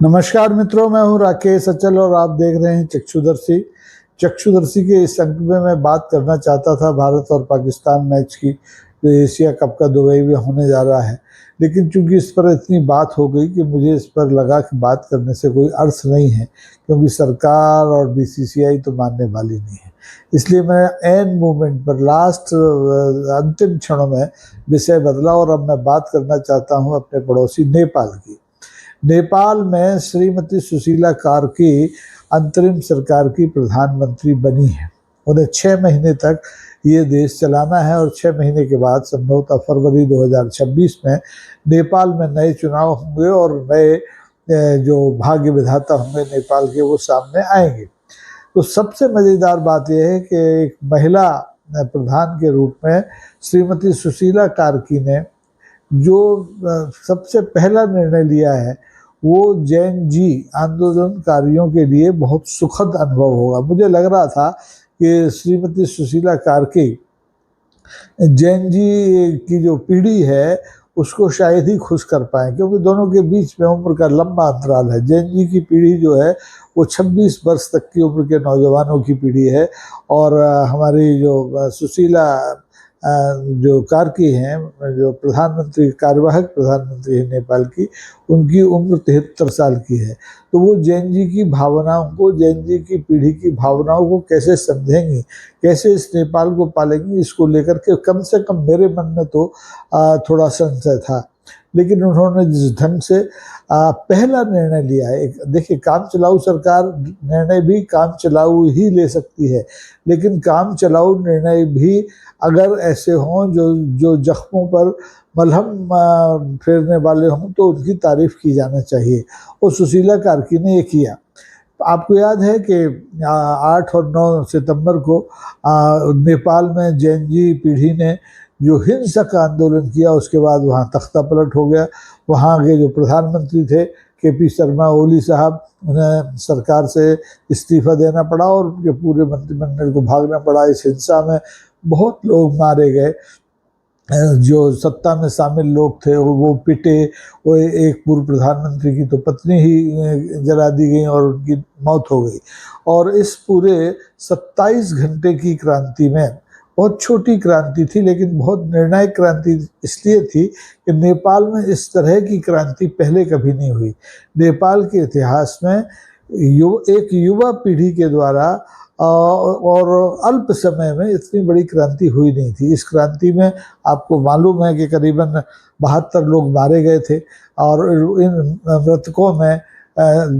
नमस्कार मित्रों, मैं हूं राकेश अचल और आप देख रहे हैं चक्षुदर्शी। चक्षुदर्शी के इस अंक में मैं बात करना चाहता था भारत और पाकिस्तान मैच की, जो एशिया कप का दुबई में होने जा रहा है। लेकिन चूंकि इस पर इतनी बात हो गई कि मुझे इस पर लगा कि बात करने से कोई अर्थ नहीं है, क्योंकि सरकार और बीसीसीआई तो मानने वाली नहीं है। इसलिए मैं एन मोमेंट पर लास्ट अंतिम क्षणों में विषय बदला और अब मैं बात करना चाहता हूं अपने पड़ोसी नेपाल की। नेपाल में श्रीमती सुशीला कार्की अंतरिम सरकार की प्रधानमंत्री बनी है। उन्हें 6 महीने तक ये देश चलाना है और 6 महीने के बाद संभवतः फरवरी 2026 में नेपाल में नए चुनाव होंगे और नए जो भाग्य विधाता होंगे नेपाल के, वो सामने आएंगे। तो सबसे मज़ेदार बात यह है कि एक महिला प्रधान के रूप में श्रीमती सुशीला कार्की ने जो सबसे पहला निर्णय लिया है, वो जैन जी आंदोलनकारियों के लिए बहुत सुखद अनुभव होगा। मुझे लग रहा था कि श्रीमती सुशीला कार्की जैन जी की जो पीढ़ी है उसको शायद ही खुश कर पाए, क्योंकि दोनों के बीच में उम्र का लंबा अंतराल है। जैन जी की पीढ़ी जो है वो 26 वर्ष तक की उम्र के नौजवानों की पीढ़ी है, और हमारी जो सुशीला जो कार्की हैं, जो प्रधानमंत्री कार्यवाहक प्रधानमंत्री है नेपाल की, उनकी उम्र 73 साल की है। तो वो जैन जी की भावनाओं को, जैन जी की पीढ़ी की भावनाओं को कैसे समझेंगी, कैसे इस नेपाल को पालेंगी, इसको लेकर के कम से कम मेरे मन में तो थोड़ा संशय था। लेकिन उन्होंने जिस ढंग से पहला निर्णय लिया है, देखिए, काम चलाऊ सरकार निर्णय भी काम चलाऊ ही ले सकती है, लेकिन काम चलाऊ निर्णय भी अगर ऐसे हों जो जो जख्मों पर मलहम फेरने वाले हों, तो उनकी तारीफ की जाना चाहिए, और सुशीला कार्की ने ये किया। आपको याद है कि 8 और 9 सितंबर को नेपाल में जैन जी पीढ़ी ने जो हिंसक आंदोलन किया, उसके बाद वहाँ तख्ता पलट हो गया। वहाँ के जो प्रधानमंत्री थे केपी शर्मा ओली साहब, उन्हें सरकार से इस्तीफा देना पड़ा और उनके पूरे मंत्रिमंडल को भागना पड़ा। इस हिंसा में बहुत लोग मारे गए, जो सत्ता में शामिल लोग थे वो पिटे। वो एक पूर्व प्रधानमंत्री की तो पत्नी ही जला दी गई और उनकी मौत हो गई। और इस पूरे 27 घंटे की क्रांति में, बहुत छोटी क्रांति थी लेकिन बहुत निर्णायक क्रांति इसलिए थी कि नेपाल में इस तरह की क्रांति पहले कभी नहीं हुई। नेपाल के इतिहास में एक युवा पीढ़ी के द्वारा और अल्प समय में इतनी बड़ी क्रांति हुई नहीं थी। इस क्रांति में आपको मालूम है कि करीबन 72 लोग मारे गए थे, और इन मृतकों में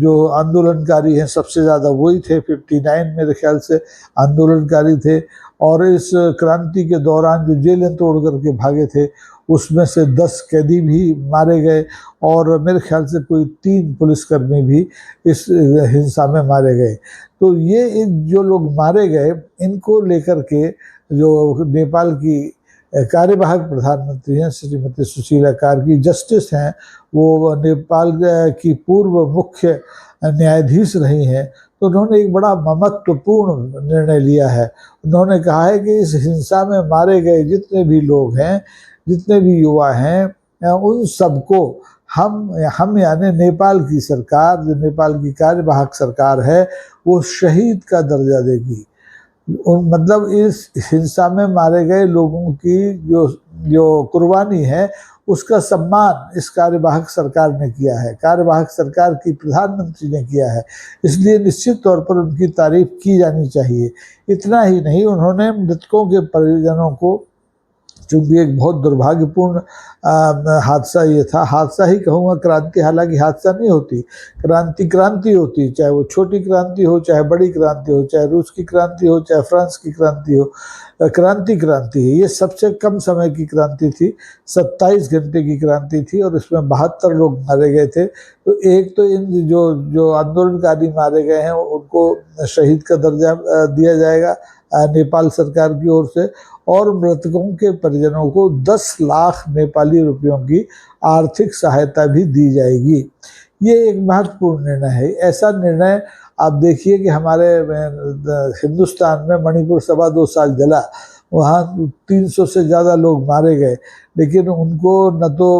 जो आंदोलनकारी हैं सबसे ज़्यादा वही थे। 59 मेरे ख्याल से आंदोलनकारी थे, और इस क्रांति के दौरान जो जेलें तोड़ करके भागे थे उसमें से 10 कैदी भी मारे गए, और मेरे ख्याल से कोई 3 पुलिसकर्मी भी इस हिंसा में मारे गए। तो ये जो लोग मारे गए, इनको लेकर के जो नेपाल की कार्यवाहक प्रधानमंत्री हैं श्रीमती सुशीला कार्की, जस्टिस हैं, वो नेपाल की पूर्व मुख्य न्यायाधीश रही हैं, तो उन्होंने एक बड़ा महत्वपूर्ण निर्णय लिया है। उन्होंने कहा है कि इस हिंसा में मारे गए जितने भी लोग हैं, जितने भी युवा हैं, उन सबको हम यानी नेपाल की सरकार, जो नेपाल की कार्यवाहक सरकार है, वो शहीद का दर्जा देगी। मतलब इस हिंसा में मारे गए लोगों की जो जो कुर्बानी है, उसका सम्मान इस कार्यवाहक सरकार ने किया है, कार्यवाहक सरकार की प्रधानमंत्री ने किया है। इसलिए निश्चित तौर पर उनकी तारीफ की जानी चाहिए। इतना ही नहीं, उन्होंने मृतकों के परिजनों को, चूँकि एक बहुत दुर्भाग्यपूर्ण हादसा ये था, हादसा ही कहूँगा, क्रांति हालांकि हादसा नहीं होती, क्रांति होती, चाहे वो छोटी क्रांति हो, चाहे बड़ी क्रांति हो, चाहे रूस की क्रांति हो, चाहे फ्रांस की क्रांति हो, क्रांति है। ये सबसे कम समय की क्रांति थी, 27 घंटे की क्रांति थी, और इसमें 72 लोग मारे गए थे। तो एक तो इन जो आंदोलनकारी मारे गए हैं उनको शहीद का दर्जा दिया जाएगा नेपाल सरकार की ओर से, और मृतकों के परिजनों को 10 लाख नेपाली रुपयों की आर्थिक सहायता भी दी जाएगी। ये एक महत्वपूर्ण निर्णय है। ऐसा निर्णय आप देखिए कि हमारे हिंदुस्तान में मणिपुर 2.25 साल जला, वहाँ 300 से ज़्यादा लोग मारे गए, लेकिन उनको न तो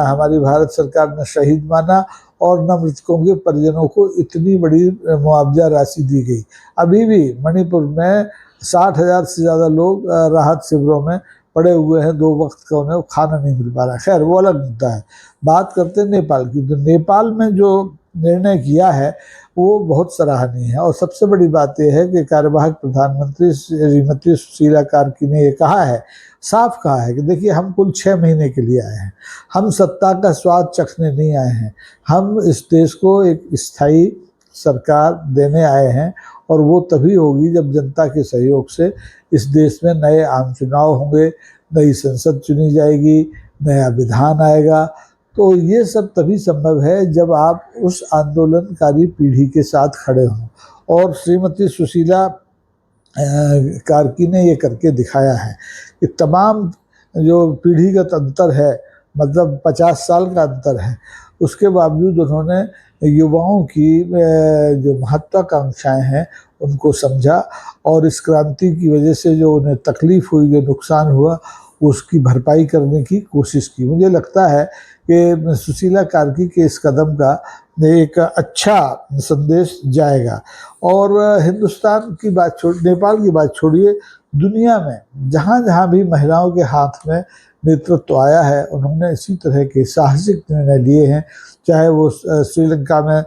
हमारी भारत सरकार ने शहीद माना, और न मृतकों के परिजनों को इतनी बड़ी मुआवजा राशि दी गई। अभी भी मणिपुर में 60,000 से ज़्यादा लोग राहत शिविरों में पड़े हुए हैं, 2 वक्त का उन्हें खाना नहीं मिल पा रहा। खैर वो अलग मुद्दा है। बात करते हैं नेपाल की। तो नेपाल में जो निर्णय किया है वो बहुत सराहनीय है। और सबसे बड़ी बात यह है कि कार्यवाहक प्रधानमंत्री श्रीमती सुशीला कार्की ने ये कहा है, साफ कहा है कि देखिए हम कुल 6 महीने के लिए आए हैं, हम सत्ता का स्वाद चखने नहीं आए हैं, हम इस देश को एक स्थायी सरकार देने आए हैं। और वो तभी होगी जब जनता के सहयोग से इस देश में नए आम चुनाव होंगे, नई संसद चुनी जाएगी, नया विधान आएगा। तो ये सब तभी संभव है जब आप उस आंदोलनकारी पीढ़ी के साथ खड़े हों। और श्रीमती सुशीला कार्की ने ये करके दिखाया है कि तमाम जो पीढ़ीगत अंतर है, मतलब 50 साल का अंतर है, उसके बावजूद उन्होंने युवाओं की जो महत्वाकांक्षाएं हैं उनको समझा और इस क्रांति की वजह से जो उन्हें तकलीफ हुई, जो नुकसान हुआ, उसकी भरपाई करने की कोशिश की। मुझे लगता है कि सुशीला कार्की के इस कदम का एक अच्छा संदेश जाएगा। और हिंदुस्तान की बात नेपाल की बात छोड़िए, दुनिया में जहाँ जहाँ भी महिलाओं के हाथ में नेतृत्व आया है, उन्होंने इसी तरह के साहसिक निर्णय लिए हैं। चाहे वो श्रीलंका में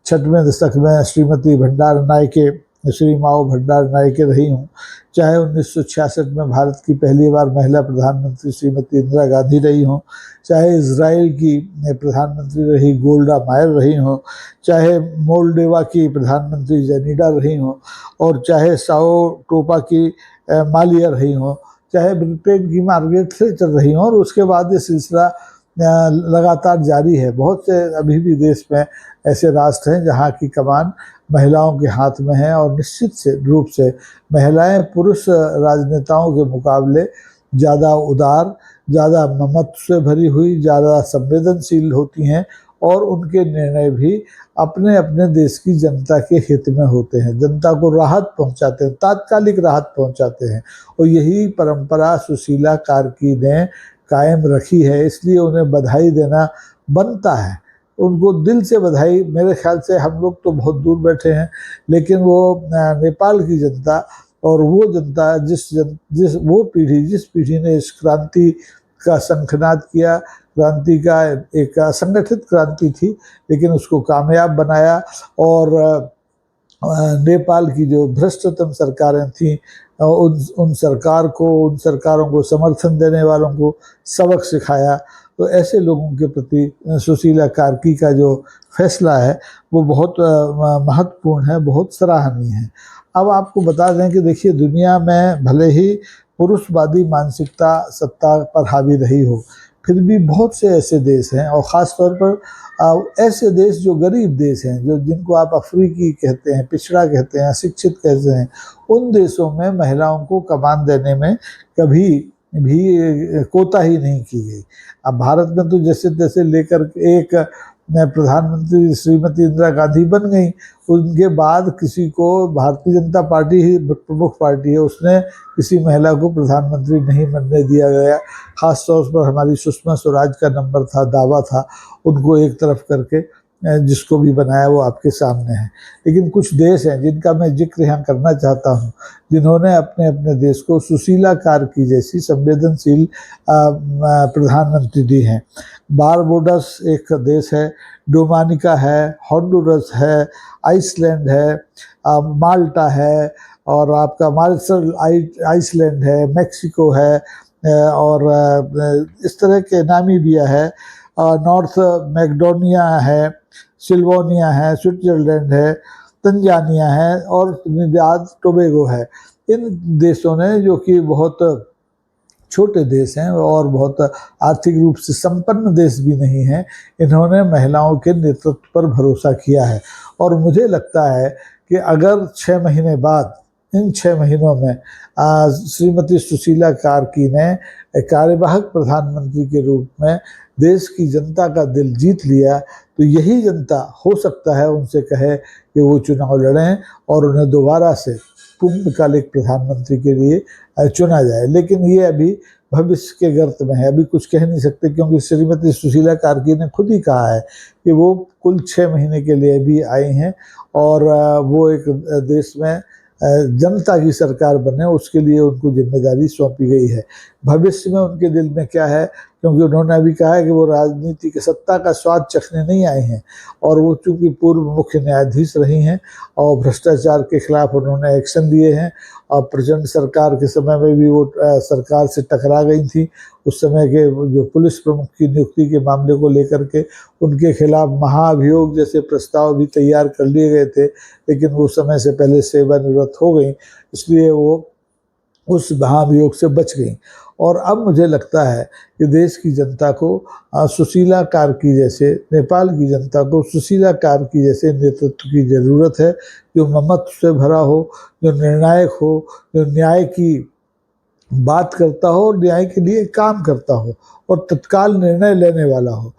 6वें दशक में श्रीमती भंडार नायके, श्री माओ भंडार नायके रही हूँ, चाहे 1966 में भारत की पहली बार महिला प्रधानमंत्री श्रीमती इंदिरा गांधी रही हों, चाहे इजराइल की प्रधानमंत्री रही गोल्डा मायर रही हों, चाहे मोल्डोवा की प्रधानमंत्री जेनिडा रही हों, और चाहे साओ टोपा की मालिया रही हों, चाहे ब्रिटेन की मार्गरेट थैचर रही हों। और उसके बाद ये सिलसिला लगातार जारी है। बहुत से अभी भी देश में ऐसे राष्ट्र हैं जहाँ की कमान महिलाओं के हाथ में है, और निश्चित से रूप से महिलाएं पुरुष राजनेताओं के मुकाबले ज़्यादा उदार, ज़्यादा ममत्व से भरी हुई, ज़्यादा संवेदनशील होती हैं, और उनके निर्णय भी अपने अपने देश की जनता के हित में होते हैं, जनता को राहत पहुंचाते हैं, तात्कालिक राहत पहुंचाते हैं। और यही परंपरा सुशीला कार्की ने कायम रखी है, इसलिए उन्हें बधाई देना बनता है। उनको दिल से बधाई। मेरे ख्याल से हम लोग तो बहुत दूर बैठे हैं, लेकिन वो नेपाल की जनता और वो जनता जिस पीढ़ी ने इस क्रांति का शंखनाद किया, क्रांति का एक संगठित क्रांति थी, लेकिन उसको कामयाब बनाया। और नेपाल की जो भ्रष्टतम सरकारें थीं, उन सरकारों को समर्थन देने वालों को सबक सिखाया। तो ऐसे लोगों के प्रति सुशीला कार्की का जो फैसला है वो बहुत महत्वपूर्ण है, बहुत सराहनीय है। अब आपको बता दें कि देखिए, दुनिया में भले ही पुरुषवादी मानसिकता सत्ता पर हावी रही हो, फिर भी बहुत से ऐसे देश हैं, और ख़ास तौर पर ऐसे देश जो गरीब देश हैं, जो जिनको आप अफ्रीकी कहते हैं, पिछड़ा कहते हैं, अशिक्षित कहते हैं, उन देशों में महिलाओं को कमान देने में कभी भी कोताही नहीं की गई। अब भारत में तो जैसे तैसे लेकर एक प्रधानमंत्री श्रीमती इंदिरा गांधी बन गई, उनके बाद किसी को, भारतीय जनता पार्टी ही प्रमुख पार्टी है, उसने किसी महिला को प्रधानमंत्री नहीं बनने दिया गया। खास तौर पर हमारी सुषमा स्वराज का नंबर था, दावा था, उनको एक तरफ करके जिसको भी बनाया वो आपके सामने है। लेकिन कुछ देश हैं जिनका मैं जिक्र यहाँ करना चाहता हूँ, जिन्होंने अपने अपने देश को सुशीला कार्की जैसी संवेदनशील प्रधानमंत्री दी हैं। बारबोडस एक देश है, डोमिनिका है, होंडुरस है, आइसलैंड है, माल्टा है, और आपका मार्शल आइसलैंड है, मेक्सिको है, और इस तरह के नामीबिया है, नॉर्थ मैकेडोनिया है, सिल्वानिया है, स्विट्जरलैंड है, तंजानिया है, और त्रिनिदाद टोबैगो है। इन देशों ने, जो कि बहुत छोटे देश हैं और बहुत आर्थिक रूप से संपन्न देश भी नहीं हैं, इन्होंने महिलाओं के नेतृत्व पर भरोसा किया है। और मुझे लगता है कि अगर 6 महीने बाद, इन 6 महीनों में श्रीमती सुशीला कार्की ने कार्यवाहक प्रधानमंत्री के रूप में देश की जनता का दिल जीत लिया, तो यही जनता हो सकता है उनसे कहे कि वो चुनाव लड़ें और उन्हें दोबारा से पूर्णकालिक प्रधानमंत्री के लिए चुना जाए। लेकिन ये अभी भविष्य के गर्त में है, अभी कुछ कह नहीं सकते, क्योंकि श्रीमती सुशीला कार्की ने खुद ही कहा है कि वो कुल 6 महीने के लिए भी आई हैं और वो एक देश में जनता की सरकार बने, उसके लिए उनको जिम्मेदारी सौंपी गई है। भविष्य में उनके दिल में क्या है, क्योंकि उन्होंने अभी कहा है कि वो राजनीति के सत्ता का स्वाद चखने नहीं आए हैं, और वो चूंकि पूर्व मुख्य न्यायाधीश रही हैं और भ्रष्टाचार के खिलाफ उन्होंने एक्शन लिए हैं, और प्रचंड सरकार के समय में भी वो सरकार से टकरा गई थी। उस समय के जो पुलिस प्रमुख की नियुक्ति के मामले को लेकर के उनके खिलाफ महाअभियोग जैसे प्रस्ताव भी तैयार कर लिए गए थे, लेकिन वो समय से पहले सेवानिवृत्त हो गई, इसलिए वो उस महाभियोग से बच गई। और अब मुझे लगता है कि देश की जनता को सुशीला कार्की जैसे, नेपाल की जनता को सुशीला कार्की जैसे नेतृत्व की ज़रूरत है, जो ममत्व से भरा हो, जो निर्णायक हो, जो न्याय की बात करता हो और न्याय के लिए काम करता हो और तत्काल निर्णय लेने वाला हो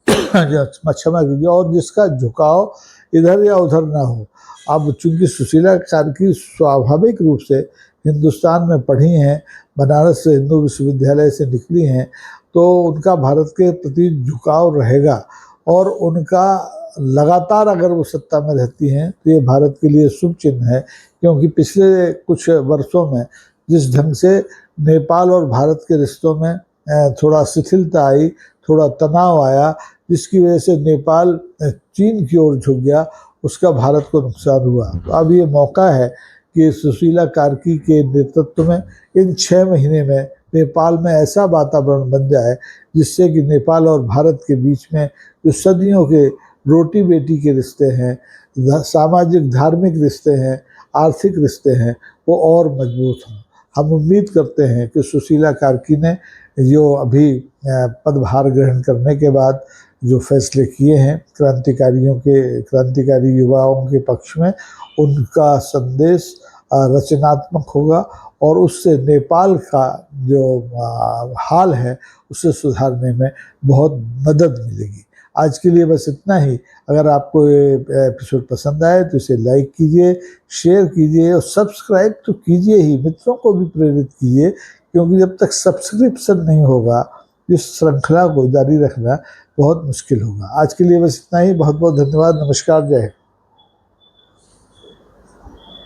क्षमा कीजिए, और जिसका झुकाव इधर या उधर ना हो। अब चूंकि सुशीला कार्की स्वाभाविक रूप से हिंदुस्तान में पढ़ी हैं, बनारस से हिंदू विश्वविद्यालय से निकली हैं, तो उनका भारत के प्रति झुकाव रहेगा, और उनका लगातार अगर वो सत्ता में रहती हैं तो ये भारत के लिए शुभ चिन्ह है। क्योंकि पिछले कुछ वर्षों में जिस ढंग से नेपाल और भारत के रिश्तों में थोड़ा शिथिलता आई, थोड़ा तनाव आया, जिसकी वजह से नेपाल चीन की ओर झुक गया, उसका भारत को नुकसान हुआ। तो अब ये मौका है कि सुशीला कार्की के नेतृत्व में इन 6 महीने में नेपाल में ऐसा वातावरण बन जाए जिससे कि नेपाल और भारत के बीच में जो सदियों के रोटी बेटी के रिश्ते हैं, सामाजिक धार्मिक रिश्ते हैं, आर्थिक रिश्ते हैं, वो और मजबूत हों। हम उम्मीद करते हैं कि सुशीला कार्की ने जो अभी पदभार ग्रहण करने के बाद जो फैसले किए हैं क्रांतिकारी युवाओं के पक्ष में, उनका संदेश रचनात्मक होगा और उससे नेपाल का जो हाल है उससे सुधारने में बहुत मदद मिलेगी। आज के लिए बस इतना ही। अगर आपको ये एपिसोड पसंद आए तो इसे लाइक कीजिए, शेयर कीजिए और सब्सक्राइब तो कीजिए ही, मित्रों को भी प्रेरित कीजिए, क्योंकि जब तक सब्सक्रिप्शन नहीं होगा इस श्रृंखला को जारी रखना बहुत मुश्किल होगा। आज के लिए बस इतना ही। बहुत बहुत धन्यवाद। नमस्कार। जय हिंद।